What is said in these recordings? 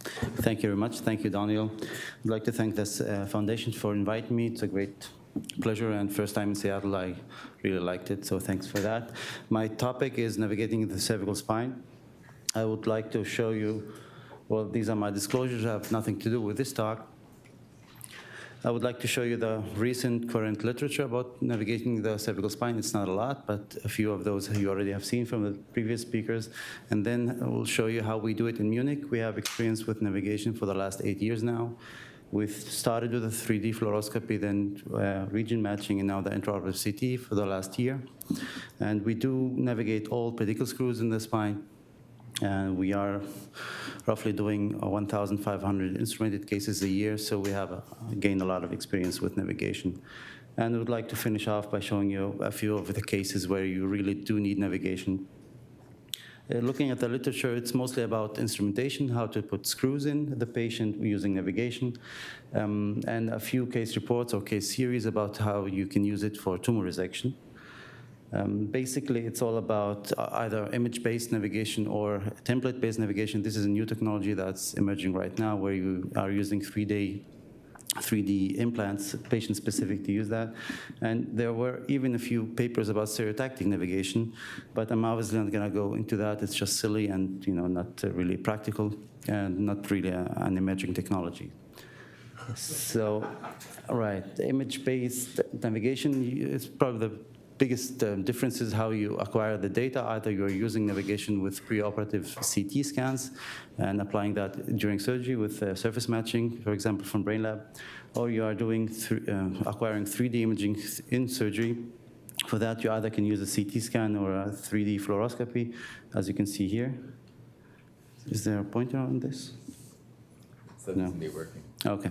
Thank you very much. Thank you, Daniel. I'd like to thank this foundation for inviting me. It's a great pleasure, and first time in Seattle, I really liked it, so thanks for that. My topic is navigating the cervical spine. I would like to show you, well, these are my disclosures, have nothing to do with this talk. I would like to show you the recent current literature about navigating the cervical spine. It's not a lot, but a few of those you already have seen from the previous speakers. And then I will show you how we do it in Munich. We have experience with navigation for the last 8 years now. We've started with a 3D fluoroscopy, then region matching, and now the intraoperative CT for the last year. And we do navigate all pedicle screws in the spine. And we are roughly doing 1,500 instrumented cases a year, so we have gained a lot of experience with navigation. And I would like to finish off by showing you a few of the cases where you really do need navigation. Looking at the literature, it's mostly about instrumentation, how to put screws in the patient using navigation, and a few case reports or case series about how you can use it for tumor resection. Basically, it's all about either image-based navigation or template-based navigation. This is a new technology that's emerging right now where you are using 3D implants, patient-specific to use that. And there were even a few papers about stereotactic navigation, but I'm obviously not going to go into that. It's just silly and not really practical and not really an emerging technology. So, right, image-based navigation is probably the biggest difference is how you acquire the data. Either you're using navigation with preoperative CT scans and applying that during surgery with surface matching, for example, from BrainLab, or you are doing acquiring 3D imaging in surgery. For that, you either can use a CT scan or a 3D fluoroscopy, as you can see here. Is there a pointer on this? It doesn't be working. Okay.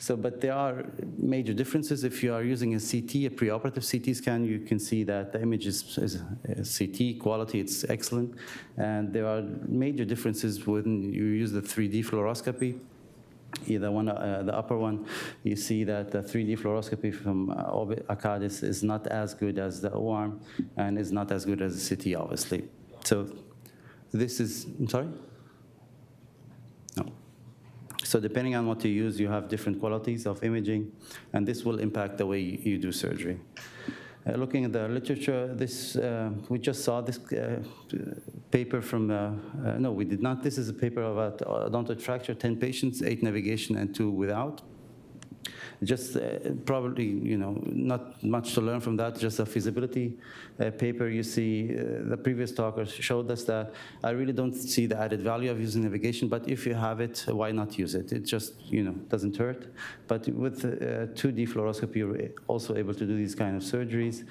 So, but there are major differences. If you are using a CT, a preoperative CT scan, you can see that the image is CT quality, it's excellent. And there are major differences when you use the 3D fluoroscopy. Either one, the upper one, you see that the 3D fluoroscopy from Arcadis is not as good as the O-arm and is not as good as the CT, obviously. So this is, I'm sorry? No. So depending on what you use, you have different qualities of imaging, and this will impact the way you do surgery. Looking at the literature, we just saw this paper from, no, we did not. This is a paper about odontoid fracture, 10 patients, 8 navigation and 2 without. Just probably, not much to learn from that, just a feasibility paper. You see, the previous talker showed us that I really don't see the added value of using navigation, but if you have it, why not use it? It just, doesn't hurt. But with 2D fluoroscopy, you're also able to do these kind of surgeries.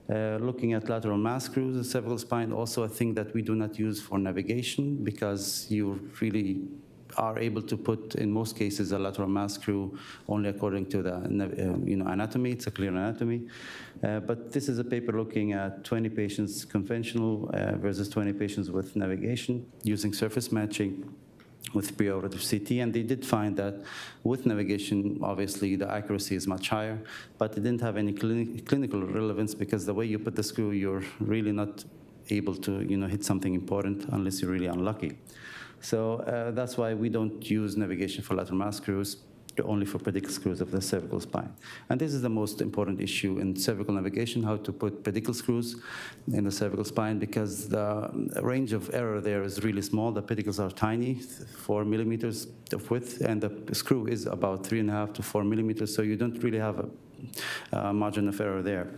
Looking at lateral mass screws, the cervical spine, also a thing that we do not use for navigation because you really are able to put, in most cases, a lateral mass screw only according to the anatomy. It's a clear anatomy. But this is a paper looking at 20 patients conventional versus 20 patients with navigation using surface matching with preoperative CT, and they did find that with navigation, obviously, the accuracy is much higher, but it didn't have any clinical relevance because the way you put the screw, you're really not able to hit something important unless you're really unlucky. So that's why we don't use navigation for lateral mass screws, only for pedicle screws of the cervical spine. And this is the most important issue in cervical navigation, how to put pedicle screws in the cervical spine, because the range of error there is really small. The pedicles are tiny, 4 millimeters of width, and the screw is about 3.5 to 4 millimeters, so you don't really have a margin of error there.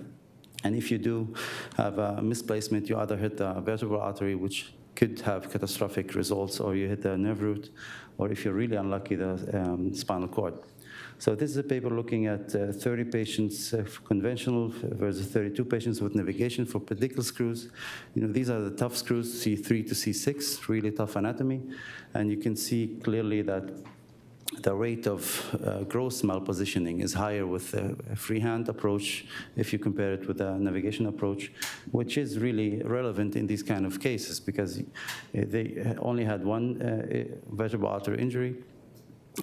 And if you do have a misplacement, you either hit the vertebral artery, which could have catastrophic results, or you hit the nerve root, or if you're really unlucky, the spinal cord. So this is a paper looking at 30 patients conventional versus 32 patients with navigation for pedicle screws. These are the tough screws, C3 to C6, really tough anatomy. And you can see clearly that the rate of gross malpositioning is higher with the freehand approach if you compare it with a navigation approach, which is really relevant in these kind of cases because they only had one vertebral artery injury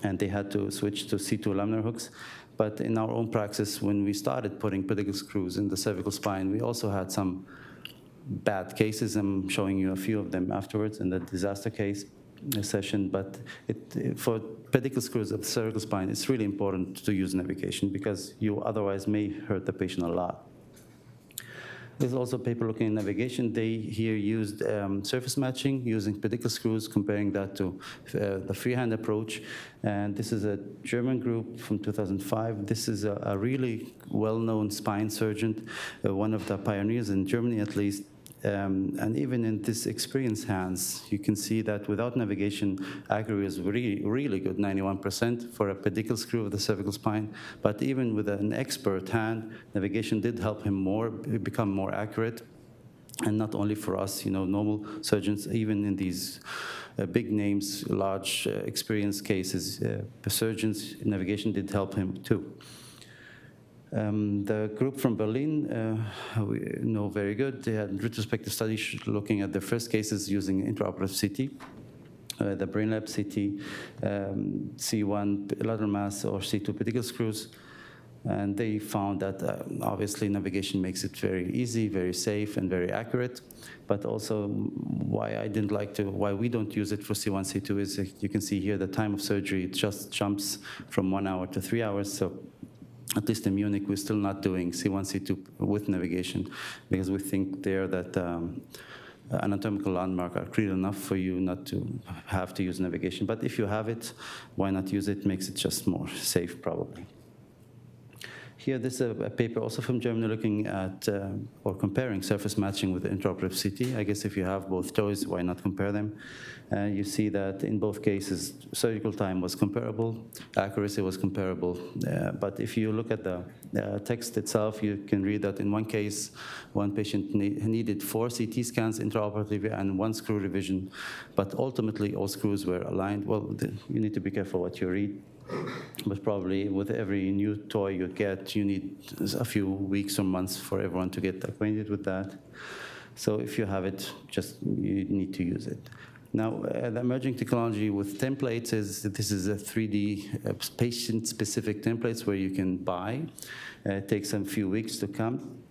and they had to switch to C2 laminar hooks. But in our own practice, when we started putting pedicle screws in the cervical spine, we also had some bad cases. I'm showing you a few of them afterwards in the disaster case. session, but for pedicle screws of the cervical spine, it's really important to use navigation because you otherwise may hurt the patient a lot. There's also a paper looking at navigation. They here used surface matching using pedicle screws, comparing that to the freehand approach. And this is a German group from 2005. This is a really well-known spine surgeon, one of the pioneers in Germany at least. And even in this experienced hands, you can see that without navigation, accuracy is really, really good, 91% for a pedicle screw of the cervical spine. But even with an expert hand, navigation did help him become more accurate. And not only for us, normal surgeons, even in these big names, large experienced cases, surgeons, navigation did help him too. The group from Berlin, we know very good. They had retrospective studies looking at the first cases using intraoperative CT, the BrainLab CT, C1 lateral mass or C2 pedicle screws. And they found that obviously navigation makes it very easy, very safe, and very accurate. But also why we don't use it for C1, C2 is you can see here the time of surgery, it just jumps from 1 hour to 3 hours. So at least in Munich, we're still not doing C1, C2 with navigation because we think there that anatomical landmarks are clear enough for you not to have to use navigation. But if you have it, why not use it? Makes it just more safe, probably. Here, this is a paper also from Germany looking at or comparing surface matching with intraoperative CT. I guess if you have both choices, why not compare them? You see that in both cases, surgical time was comparable, accuracy was comparable. But if you look at the text itself, you can read that in one case, one patient needed 4 CT scans intraoperatively and 1 screw revision. But ultimately, all screws were aligned. Well, you need to be careful what you read. But probably with every new toy you get, you need a few weeks or months for everyone to get acquainted with that. So if you have it, you need to use it. Now, the emerging technology with templates this is a 3D patient-specific templates where you can buy. It takes a few weeks to come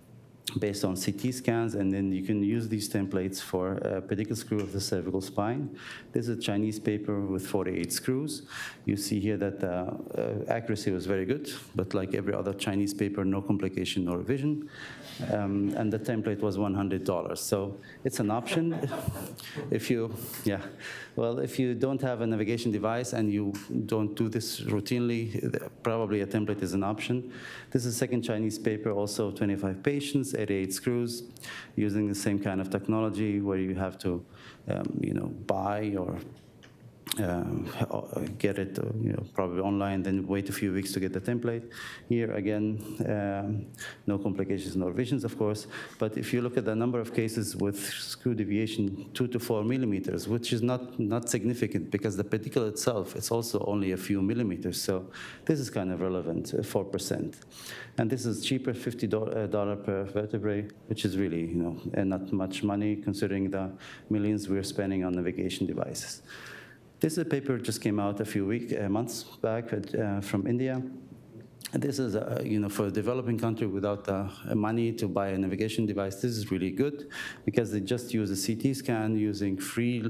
based on CT scans, and then you can use these templates for a pedicle screw of the cervical spine. This is a Chinese paper with 48 screws. You see here that the accuracy was very good, but like every other Chinese paper, no complication, no revision. And the template was $100. So it's an option. If you don't have a navigation device and you don't do this routinely, probably a template is an option. This is a second Chinese paper, also 25 patients, 88 screws, using the same kind of technology where you have to, buy or get it, probably online, then wait a few weeks to get the template. Here again, no complications, no revisions, of course. But if you look at the number of cases with screw deviation 2 to 4 millimeters, which is not significant because the pedicle itself, it's also only a few millimeters. So this is kind of relevant, 4%. And this is cheaper, $50 per vertebrae, which is really, not much money considering the millions we're spending on navigation devices. This is a paper just came out a few months back from India. And this is, for a developing country without the money to buy a navigation device, this is really good because they just use a CT scan using free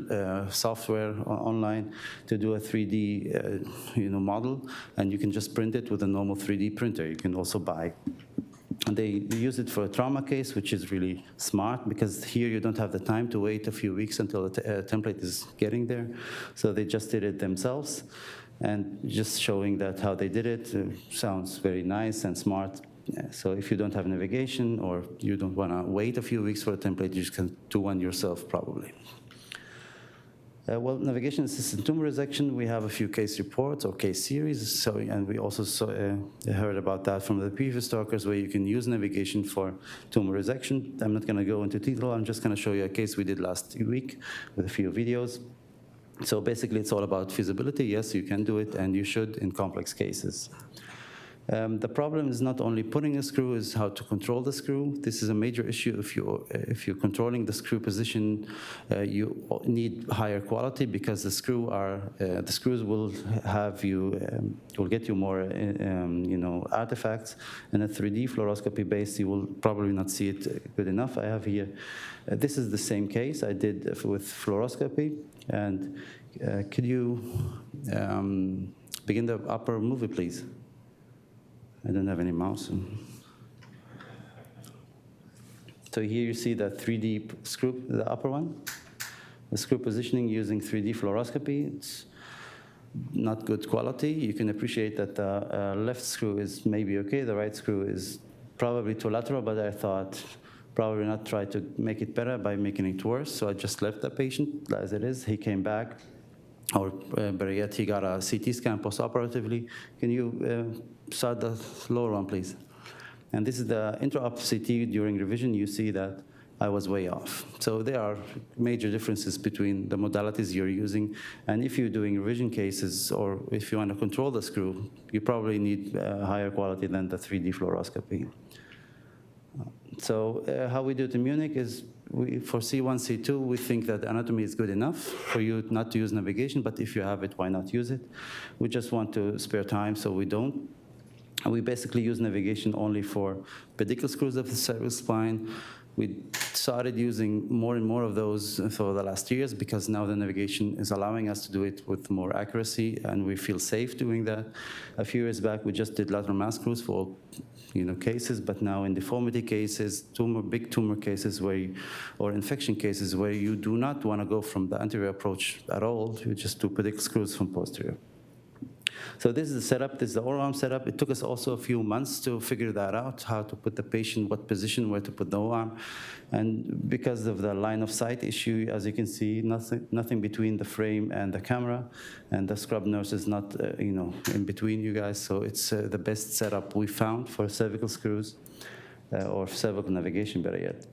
software online to do a 3D, model, and you can just print it with a normal 3D printer. You can also buy. And they use it for a trauma case, which is really smart because here you don't have the time to wait a few weeks until the template is getting there. So they just did it themselves. And just showing that how they did it sounds very nice and smart. So if you don't have navigation or you don't want to wait a few weeks for a template, you just can do one yourself probably. Navigation-assisted tumor resection, we have a few case reports or case series. And we also heard about that from the previous talkers where you can use navigation for tumor resection. I'm not going to go into detail. I'm just going to show you a case we did last week with a few videos. So basically, it's all about feasibility. Yes, you can do it, and you should in complex cases. The problem is not only putting a screw, is how to control the screw. This is a major issue. If you're controlling the screw position, you need higher quality because the screws will have will get you more artifacts. And a 3D fluoroscopy base, you will probably not see it good enough. I have here. This is the same case I did with fluoroscopy, and Could you begin the upper movie, please? I don't have any mouse. So here you see the 3D screw, the upper one. The screw positioning using 3D fluoroscopy. It's not good quality. You can appreciate that the left screw is maybe okay. The right screw is probably too lateral, but I thought probably not try to make it better by making it worse. So I just left the patient as it is. He came back, or better yet, he got a CT scan postoperatively. Can you start the lower one, please? And this is the intra-op CT during revision. You see that I was way off. So there are major differences between the modalities you're using. And if you're doing revision cases, or if you want to control the screw, you probably need higher quality than the 3D fluoroscopy. So how we do it in Munich is, for C1, C2, we think that anatomy is good enough for you not to use navigation, but if you have it, why not use it? We just want to spare time, so we don't. And we basically use navigation only for pedicle screws of the cervical spine. We started using more and more of those for the last years because now the navigation is allowing us to do it with more accuracy, and we feel safe doing that. A few years back, we just did lateral mass screws for all cases, but now in deformity cases, big tumor cases, or infection cases where you do not want to go from the anterior approach at all, you just do pedicle screws from posterior. So this is the setup, this is the oral arm setup. It took us also a few months to figure that out, how to put the patient, what position, where to put the arm. And because of the line of sight issue, as you can see, nothing between the frame and the camera, and the scrub nurse is not in between you guys. So it's the best setup we found for cervical screws, or cervical navigation, better yet.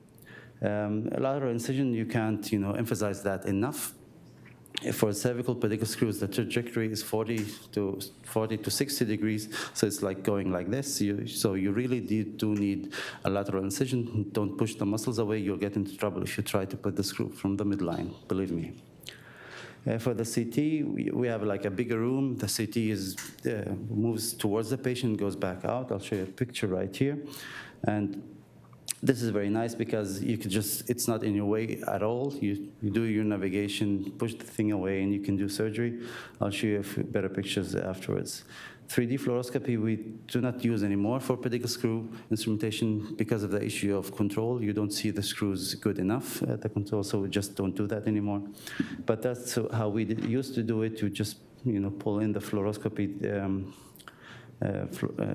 Lateral incision, you can't emphasize that enough. For cervical pedicle screws, the trajectory is 40 to 60 degrees, so it's like going like this. So you really do need a lateral incision. Don't push the muscles away. You'll get into trouble if you try to put the screw from the midline, believe me. For the CT, we have like a bigger room. The CT moves towards the patient, goes back out. I'll show you a picture right here. And this is very nice because you could it's not in your way at all. You do your navigation, push the thing away, and you can do surgery. I'll show you a few better pictures afterwards. 3D fluoroscopy we do not use anymore for pedicle screw instrumentation because of the issue of control. You don't see the screws good enough at the control, so we just don't do that anymore. But that's how we used to do it. You just pull in the fluoroscopy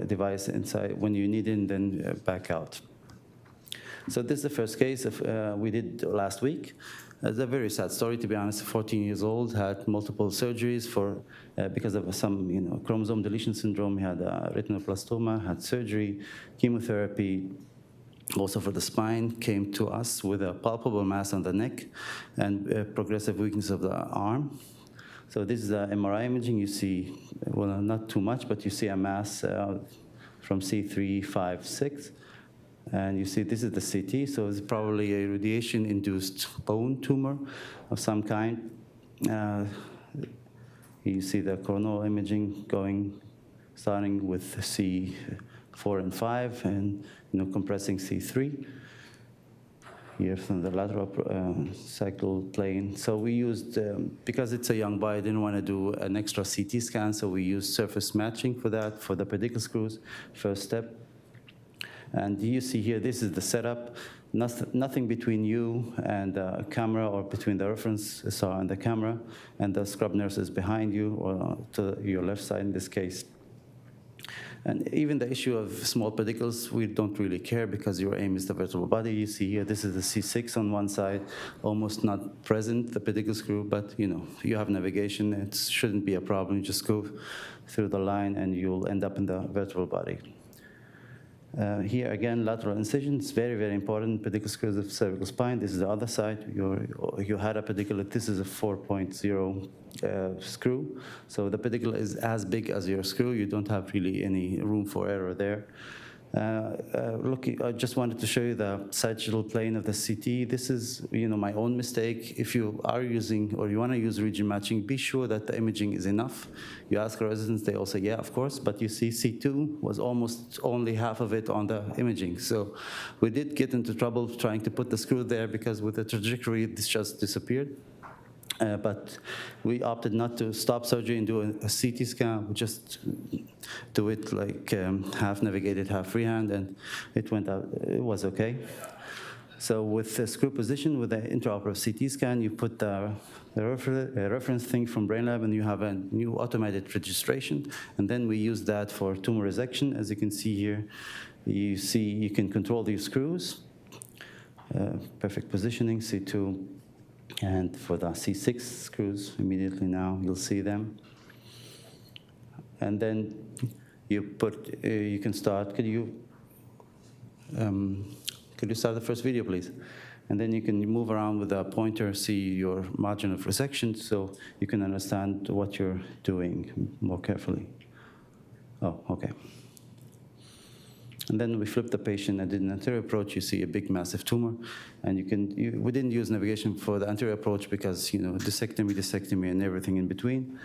device inside when you need it, and then back out. So this is the first case we did last week. It's a very sad story, to be honest. 14 years old, had multiple surgeries because of some chromosome deletion syndrome. He had a retinoblastoma, had surgery, chemotherapy, also for the spine. Came to us with a palpable mass on the neck and progressive weakness of the arm. So this is MRI imaging. You see, well, not too much, but you see a mass from C3, 5, 6. And you see this is the CT, so it's probably a radiation-induced bone tumor of some kind. You see the coronal imaging starting with C4 and 5, and compressing C3. Here from the lateral cycle plane. So we used, because it's a young boy, I didn't want to do an extra CT scan, so we used surface matching for that, for the pedicle screws, first step. And you see here, this is the setup. Nothing between you and the camera, or between the reference saw and the camera, and the scrub nurse is behind you, or to your left side in this case. And even the issue of small pedicles, we don't really care because your aim is the vertebral body. You see here, this is the C6 on one side, almost not present, the pedicle screw, but you have navigation. It shouldn't be a problem. You just go through the line and you'll end up in the vertebral body. Here again, lateral incision is very, very important. Pedicle screws of cervical spine. This is the other side. You had a pedicle. This is a 4.0 screw. So the pedicle is as big as your screw. You don't have really any room for error there. I just wanted to show you the sagittal plane of the CT. This is, my own mistake. If you are using, or you want to use region matching, be sure that the imaging is enough. You ask residents, they all say, yeah, of course, but you see C2 was almost only half of it on the imaging. So we did get into trouble trying to put the screw there because with the trajectory, this just disappeared. But we opted not to stop surgery and do a CT scan. We just do it like half navigated, half freehand, and it went out. It was okay. So with the screw position, with the intraoperative CT scan, you put the reference thing from BrainLab, and you have a new automated registration. And then we use that for tumor resection. As you can see here, you can control these screws. Perfect positioning, C2. And for the C6 screws, immediately now you'll see them. And then you can start. Could you start the first video, please? And then you can move around with a pointer, see your margin of resection, so you can understand what you're doing more carefully. Oh, okay. And then we flip the patient and did an anterior approach. You see a big, massive tumor. And we didn't use navigation for the anterior approach because, disectomy, and everything in between.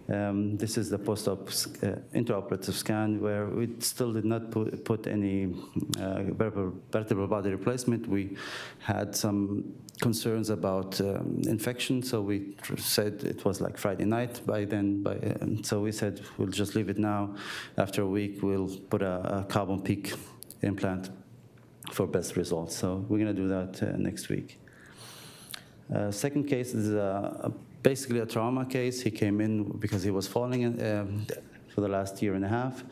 This is the post-op intraoperative scan where we still did not put any vertebral body replacement. We had some concerns about infection, so we said it was like Friday night by then. So we said we'll just leave it now. After a week, we'll put a carbon peak implant for best results. So we're going to do that next week. Second case is basically a trauma case. He came in because he was falling for the last year and a half.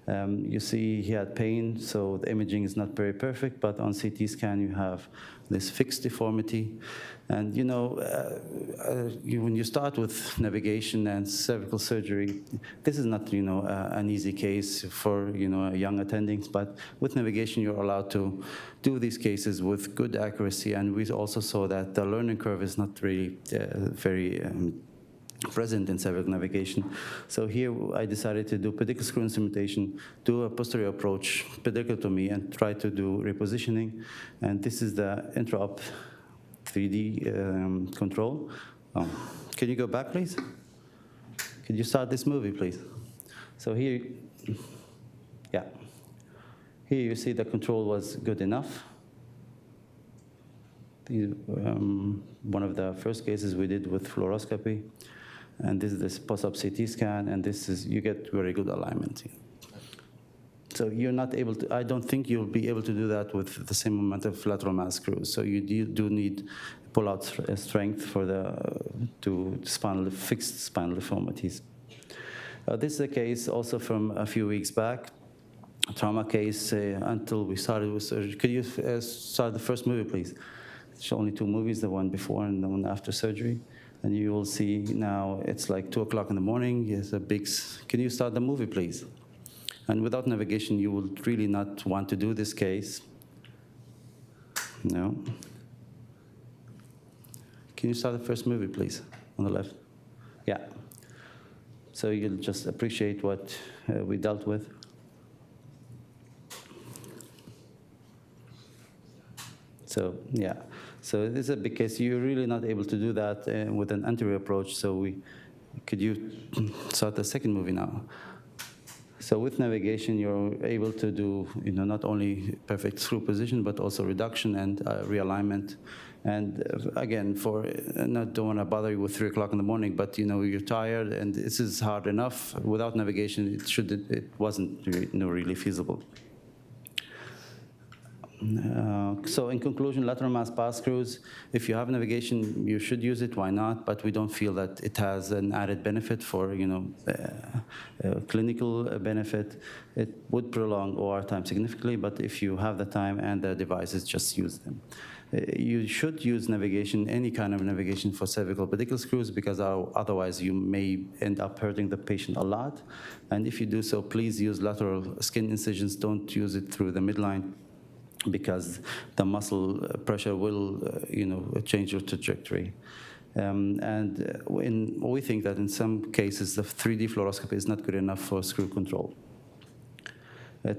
You see he had pain, so the imaging is not very perfect, but on CT scan you have this fixed deformity. And when you start with navigation and cervical surgery, this is not an easy case for young attendings, but with navigation you're allowed to do these cases with good accuracy. And we also saw that the learning curve is not really very present in cervical navigation. So here I decided to do pedicle screw instrumentation, do a posterior approach, pediculotomy, and try to do repositioning. And this is the intra-op 3D control. Can you go back, please? Could you start this movie, please? So here, yeah. Here you see the control was good enough. One of the first cases we did with fluoroscopy. And this is this post-op CT scan, and you get very good alignment. So you're not able to, I don't think you'll be able to do that with the same amount of lateral mass screws. So you do need pull-out strength to fixed spinal deformities. This is a case also from a few weeks back, a trauma case until we started with surgery. Could you start the first movie, please? It's only 2 movies, the one before and the one after surgery. And you will see now it's like 2 o'clock in the morning. It's a big, can you start the movie, please? And without navigation, you would really not want to do this case. No. Can you start the first movie, please, on the left? Yeah. So you'll just appreciate what we dealt with. So, yeah. So this is a big case. You're really not able to do that with an anterior approach. So could you start the second movie now? So with navigation, you're able to do not only perfect screw position, but also reduction and realignment. And again, don't want to bother you with 3 o'clock in the morning, but you're tired, and this is hard enough. Without navigation, it wasn't really feasible. So in conclusion, lateral mass pass screws, if you have navigation, you should use it, why not? But we don't feel that it has an added benefit for, clinical benefit. It would prolong OR time significantly, but if you have the time and the devices, just use them. You should use navigation, any kind of navigation for cervical pedicle screws, because otherwise you may end up hurting the patient a lot. And if you do so, please use lateral skin incisions. Don't use it through the midline, because the muscle pressure will, change your trajectory. We think that in some cases, the 3D fluoroscopy is not good enough for screw control.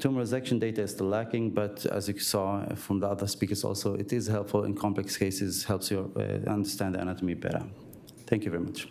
Tumor resection data is still lacking, but as you saw from the other speakers also, it is helpful in complex cases, helps you understand the anatomy better. Thank you very much.